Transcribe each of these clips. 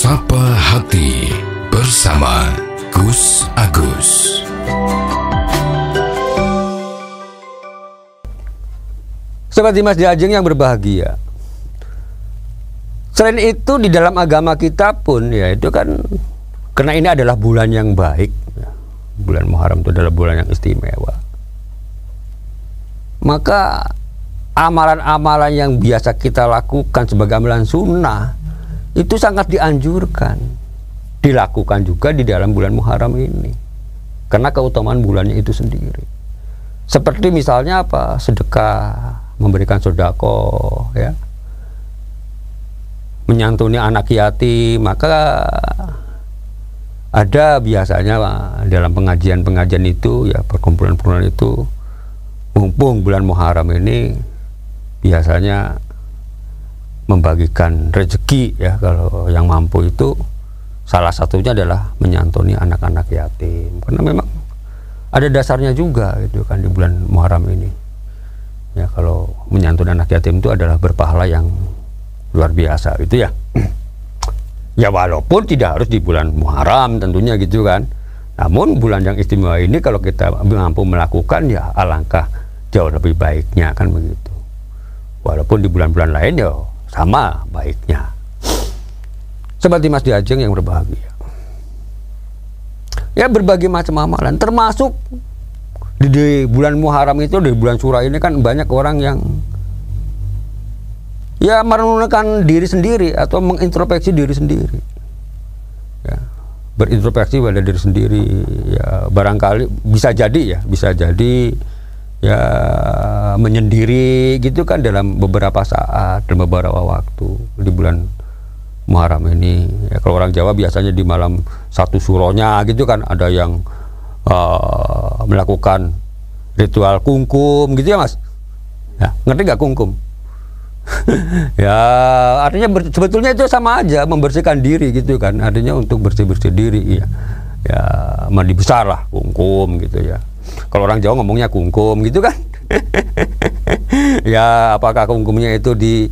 Sapa Hati bersama Gus Agus. Sobat Dimas Diajeng yang berbahagia. Selain itu di dalam agama kita pun ya itu kan karena ini adalah bulan yang baik. Bulan Muharram itu adalah bulan yang istimewa. Maka amalan-amalan yang biasa kita lakukan sebagai amalan sunnah itu sangat dianjurkan dilakukan juga di dalam bulan Muharram ini karena keutamaan bulannya itu sendiri. Seperti misalnya apa? Sedekah, memberikan sedekah, ya, menyantuni anak yatim. Maka ada biasanya dalam pengajian-pengajian itu ya, perkumpulan-perkumpulan itu mumpung bulan Muharram ini biasanya membagikan rezeki ya, kalau yang mampu itu salah satunya adalah menyantuni anak-anak yatim karena memang ada dasarnya juga gitu kan di bulan Muharram ini ya, kalau menyantuni anak yatim itu adalah berpahala yang luar biasa gitu ya. Ya walaupun tidak harus di bulan Muharram tentunya gitu kan, namun bulan yang istimewa ini kalau kita mampu melakukan ya alangkah jauh lebih baiknya kan begitu. Walaupun di bulan-bulan lain ya sama baiknya. Sobat Dimas Diajeng yang berbahagia. Ya berbagai macam amalan, termasuk di bulan Muharram itu, di bulan Syura ini kan banyak orang yang ya merenungkan diri sendiri atau mengintrospeksi diri sendiri. Ya, berintrospeksi pada diri sendiri ya, barangkali bisa jadi ya menyendiri gitu kan dalam beberapa saat, dalam beberapa waktu di bulan Muharram ini ya. Kalau orang Jawa biasanya di malam satu suronya gitu kan ada yang melakukan ritual kungkum gitu ya Mas ya, ngerti nggak kungkum? Ya artinya sebetulnya itu sama aja membersihkan diri gitu kan, artinya untuk bersih-bersih diri ya mandi besar lah kungkum gitu ya. Kalau orang Jawa ngomongnya kungkum gitu kan. Ya apakah kungkumnya itu di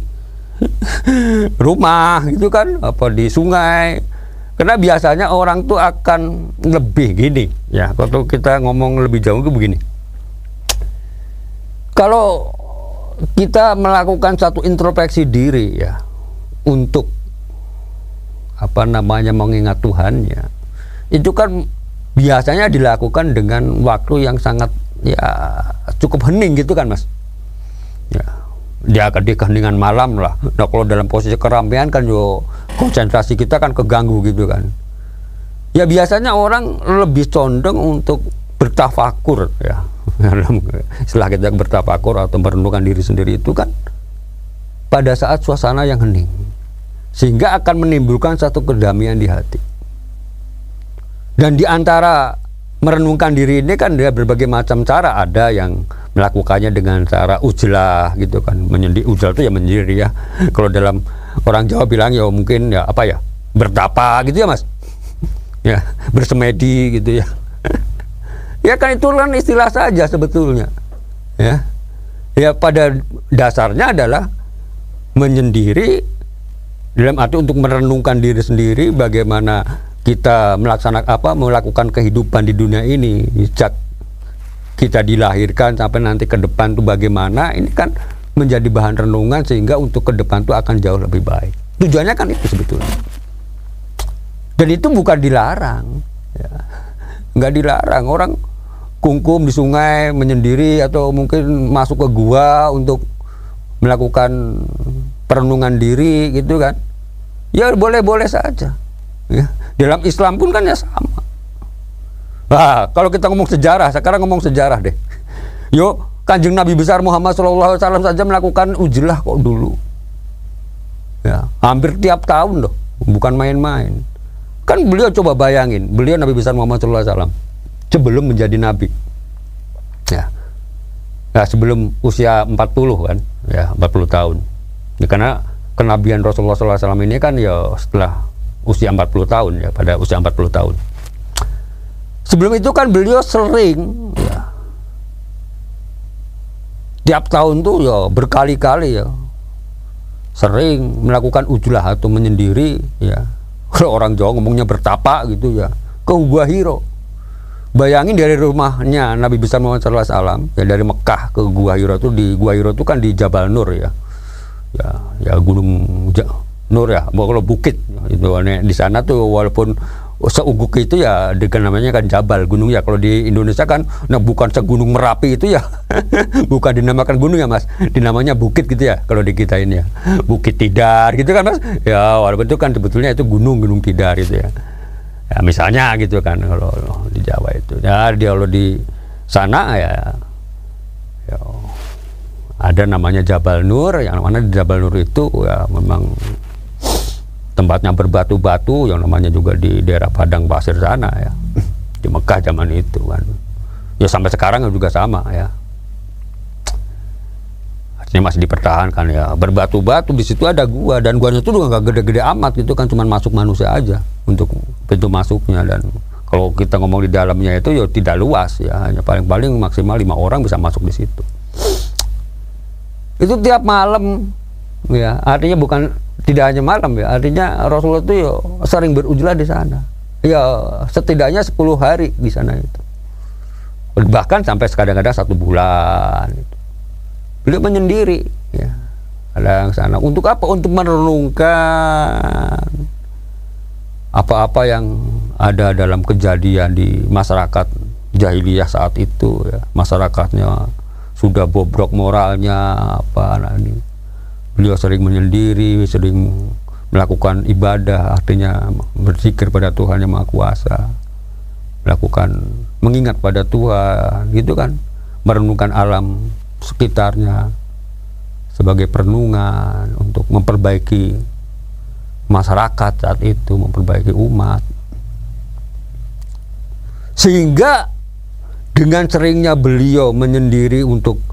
rumah gitu kan, apa di sungai? Karena biasanya orang tuh akan lebih gini ya, kalau kita ngomong lebih jauh itu begini. Kalau kita melakukan satu introspeksi diri ya untuk apa namanya mengingat Tuhannya, itu kan biasanya dilakukan dengan waktu yang sangat ya cukup hening gitu kan Mas ya, dia akan di keheningan malam lah. Nah kalau dalam posisi keramaian kan yo konsentrasi kita kan keganggu gitu kan ya, biasanya orang lebih condong untuk bertafakur ya. Setelah kita bertafakur atau merenungkan diri sendiri itu kan pada saat suasana yang hening, sehingga akan menimbulkan satu kedamaian di hati. Dan di antara merenungkan diri ini kan dia berbagai macam cara. Ada yang melakukannya dengan cara ujlah gitu kan, menyendiri. Ujlah itu ya menyendiri ya. Kalau dalam orang Jawa bilang ya mungkin ya apa ya, bertapa gitu ya Mas ya, bersemedi gitu ya. Ya kan itu kan istilah saja sebetulnya ya. Ya pada dasarnya adalah menyendiri dalam arti untuk merenungkan diri sendiri, bagaimana kita melakukan kehidupan di dunia ini sejak kita dilahirkan sampai nanti ke depan tuh bagaimana, ini kan menjadi bahan renungan sehingga untuk ke depan tuh akan jauh lebih baik. Tujuannya kan itu sebetulnya. Dan itu bukan dilarang ya. Nggak dilarang orang kungkum di sungai menyendiri atau mungkin masuk ke gua untuk melakukan perenungan diri gitu kan ya, boleh-boleh saja ya. Dalam Islam pun kan ya sama. Nah, kalau kita ngomong sejarah, sekarang ngomong sejarah deh. Yuk, Kanjeng Nabi besar Muhammad SAW saja melakukan ujlah kok dulu. Ya, hampir tiap tahun loh, bukan main-main. Kan beliau coba bayangin, beliau Nabi besar Muhammad SAW sebelum menjadi nabi. Ya. Nah, sebelum usia 40 kan, ya 40 tahun. Ya, karena kenabian Rasulullah SAW ini kan ya setelah usia 40 tahun ya, pada usia 40 tahun. Sebelum itu kan beliau sering ya, tiap tahun tuh ya berkali-kali ya sering melakukan ujlah atau menyendiri ya Kalau orang Jawa ngomongnya bertapa gitu ya, ke Gua Hiro. Bayangin dari rumahnya Nabi besar Muhammad SAW ya, dari Mekah ke Gua Hiro itu, di Gua Hiro itu kan di Jabal Nur ya. Ya gunung Nur ya, kalau bukit itu di sana tuh walaupun seuguk itu ya namanya kan Jabal gunung ya. Kalau di Indonesia kan bukan segunung Merapi itu ya. Bukan dinamakan gunung ya Mas, dinamanya bukit gitu ya kalau di kita ini ya. Bukit Tidar gitu kan Mas. Ya walaupun itu kan sebetulnya itu gunung Tidar gitu ya. Ya misalnya gitu kan kalau di Jawa itu. Ya kalau di sana ya ada namanya Jabal Nur, yang mana di Jabal Nur itu ya memang tempatnya berbatu-batu, yang namanya juga di daerah padang pasir sana ya, di Mekah zaman itu kan. Ya sampai sekarang juga sama ya. Artinya masih dipertahankan ya, berbatu-batu. Di situ ada gua, dan guanya itu juga nggak gede-gede amat gitu kan, cuma masuk manusia aja untuk pintu masuknya. Dan kalau kita ngomong di dalamnya itu ya tidak luas ya, hanya paling-paling maksimal 5 orang bisa masuk di situ. Itu tiap malam ya, artinya bukan tidak hanya malam ya, artinya Rasulullah itu ya sering berujlah di sana ya, setidaknya 10 hari di sana itu, bahkan sampai kadang-kadang 1 bulan gitu. Beliau menyendiri ya, ada yang sana untuk apa? Untuk merenungkan apa-apa yang ada dalam kejadian di masyarakat jahiliyah saat itu ya. Masyarakatnya sudah bobrok moralnya apa. Nah, ini beliau sering menyendiri, sering melakukan ibadah, artinya berzikir pada Tuhan Yang Maha Kuasa, mengingat pada Tuhan gitu kan, merenungkan alam sekitarnya sebagai perenungan untuk memperbaiki masyarakat saat itu, memperbaiki umat. Sehingga dengan seringnya beliau menyendiri untuk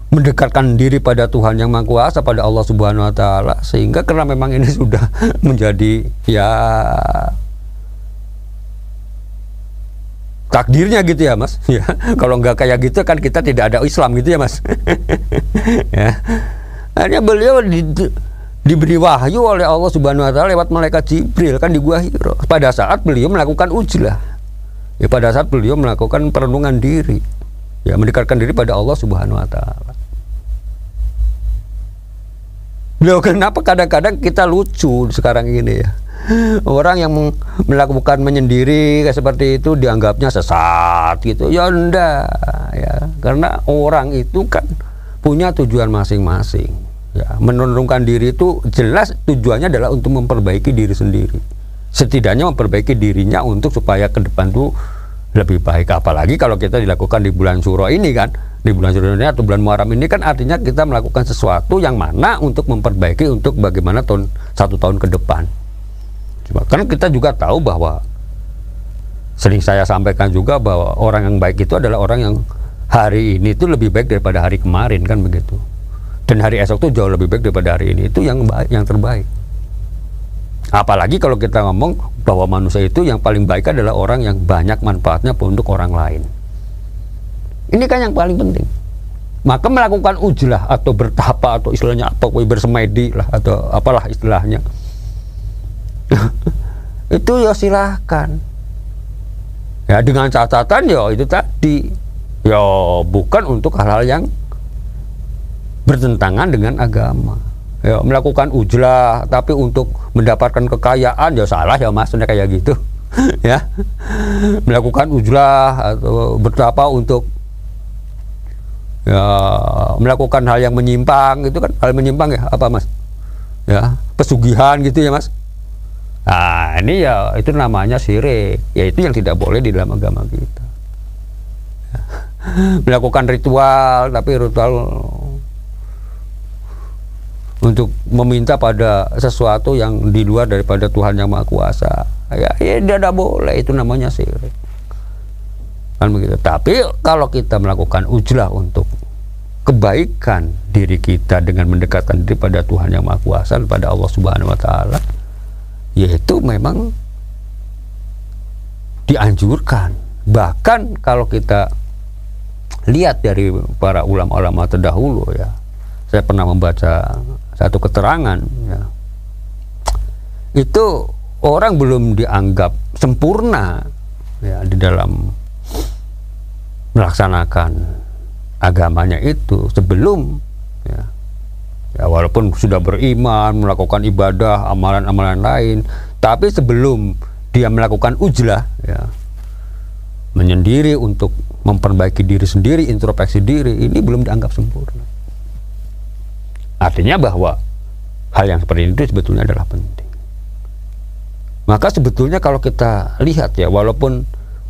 mendekatkan diri pada Tuhan Yang Maha Kuasa, pada Allah Subhanahu wa Ta'ala, sehingga karena memang ini sudah menjadi ya takdirnya gitu ya Mas ya. Kalau nggak kayak gitu kan kita tidak ada Islam gitu ya Mas. Ya. Hanya beliau diberi wahyu oleh Allah Subhanahu wa Ta'ala lewat malaikat Jibril kan di Gua Hiro, pada saat beliau melakukan ujlah ya, pada saat beliau melakukan perenungan diri ya, mendekatkan diri pada Allah Subhanahu wa Ta'ala. Beliau, kenapa kadang-kadang kita lucu sekarang ini ya, orang yang melakukan menyendiri kayak seperti itu dianggapnya sesat gitu ya. Enggak ya, karena orang itu kan punya tujuan masing-masing ya. Menurunkan diri itu jelas tujuannya adalah untuk memperbaiki diri sendiri, setidaknya memperbaiki dirinya untuk supaya ke depan tuh lebih baik. Apalagi kalau kita dilakukan di bulan Syuro ini kan, di bulan Syuro ini atau bulan Muharram ini kan, artinya kita melakukan sesuatu yang mana untuk memperbaiki, untuk bagaimana 1 tahun ke depan. Kan kita juga tahu bahwa sering saya sampaikan juga bahwa orang yang baik itu adalah orang yang hari ini itu lebih baik daripada hari kemarin kan begitu, dan hari esok itu jauh lebih baik daripada hari ini, itu yang baik, yang terbaik. Apalagi kalau kita ngomong bahwa manusia itu yang paling baik adalah orang yang banyak manfaatnya untuk orang lain. Ini kan yang paling penting. Maka melakukan ujlah atau bertapa atau istilahnya apa, bersemedi lah atau apalah istilahnya, itu ya silahkan ya, dengan catatan ya itu tadi ya, bukan untuk hal-hal yang bertentangan dengan agama ya. Melakukan ujlah tapi untuk mendapatkan kekayaan ya salah ya Mas, kayak gitu ya. Melakukan ujlah atau bertapa untuk ya melakukan hal yang menyimpang, itu kan hal menyimpang ya, apa Mas ya, pesugihan gitu ya Mas. Nah ini ya itu namanya syirik, yaitu yang tidak boleh di dalam agama kita. Melakukan ritual, tapi ritual untuk meminta pada sesuatu yang di luar daripada Tuhan Yang Maha Kuasa ya, tidak boleh, itu namanya syirik kan begitu. Tapi kalau kita melakukan ujlah untuk kebaikan diri kita dengan mendekatkan diri pada Tuhan Yang Maha Kuasa, pada Allah Subhanahu wa Ta'ala, yaitu memang dianjurkan. Bahkan kalau kita lihat dari para ulama-ulama terdahulu ya, saya pernah membaca satu keterangan ya, itu orang belum dianggap sempurna ya di dalam melaksanakan agamanya itu sebelum ya walaupun sudah beriman, melakukan ibadah, amalan-amalan lain, tapi sebelum dia melakukan ujlah ya, menyendiri untuk memperbaiki diri sendiri, introspeksi diri, ini belum dianggap sempurna. Artinya bahwa hal yang seperti itu sebetulnya adalah penting. Maka sebetulnya kalau kita lihat ya, walaupun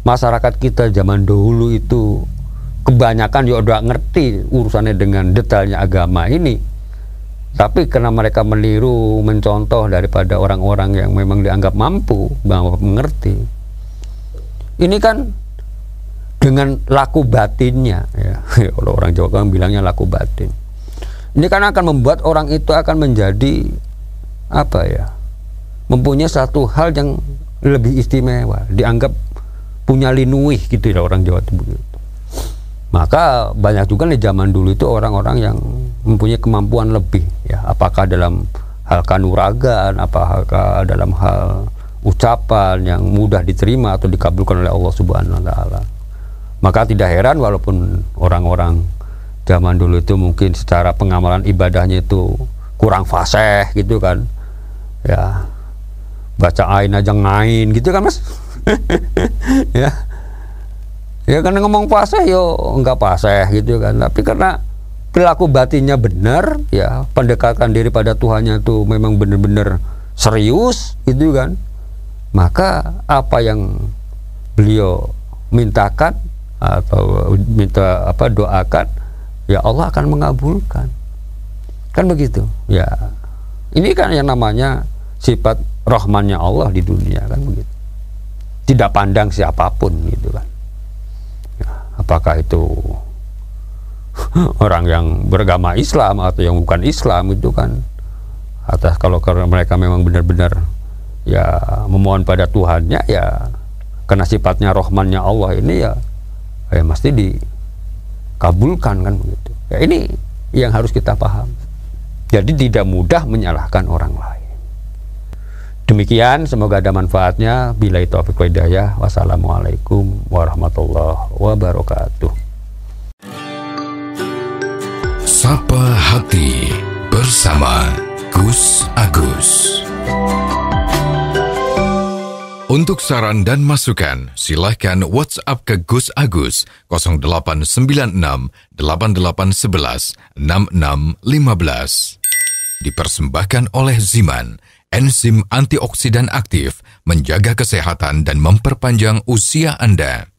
masyarakat kita zaman dahulu itu kebanyakan ya udah ngerti urusannya dengan detailnya agama ini, tapi karena mereka meniru, mencontoh daripada orang-orang yang memang dianggap mampu, mengerti, ini kan dengan laku batinnya ya, kalau orang Jawa kan bilangnya laku batin, ini kan akan membuat orang itu akan menjadi apa ya, mempunyai satu hal yang lebih istimewa, dianggap punya linuih gitu ya orang Jawa itu begitu. Maka banyak juga di zaman dulu itu orang-orang yang mempunyai kemampuan lebih ya, apakah dalam hal kanuragan, apakah dalam hal ucapan yang mudah diterima atau dikabulkan oleh Allah Subhanahu wa taala. Maka tidak heran walaupun orang-orang zaman dulu itu mungkin secara pengamalan ibadahnya itu kurang fasih gitu kan. Ya. Baca ain aja ngain gitu kan Mas. Ya. Ya kan ngomong fasih yo enggak fasih gitu kan. Tapi karena perilaku batinnya benar ya, pendekatan diri pada Tuhannya itu memang benar-benar serius gitu kan. Maka apa yang beliau mintakan atau minta apa doakan, ya Allah akan mengabulkan, kan begitu ya. Ini kan yang namanya sifat rahmannya Allah di dunia, kan begitu, tidak pandang siapapun gitu kan ya, apakah itu orang yang beragama Islam atau yang bukan Islam itu kan, atas kalau mereka memang benar-benar ya memohon pada Tuhannya ya, karena sifatnya rahmannya Allah ini ya mesti dikabulkan, kan begitu ya. Ini yang harus kita paham, jadi tidak mudah menyalahkan orang lain. Demikian, semoga ada manfaatnya. Billahi taufiq wal hidayah. Wassalamualaikum warahmatullahi wabarakatuh. Sapa Hati bersama Gus Agus. Untuk saran dan masukan, silahkan WhatsApp ke Gus Agus 0896 8811 6615. Dipersembahkan oleh Ziman, enzim antioksidan aktif, menjaga kesehatan dan memperpanjang usia Anda.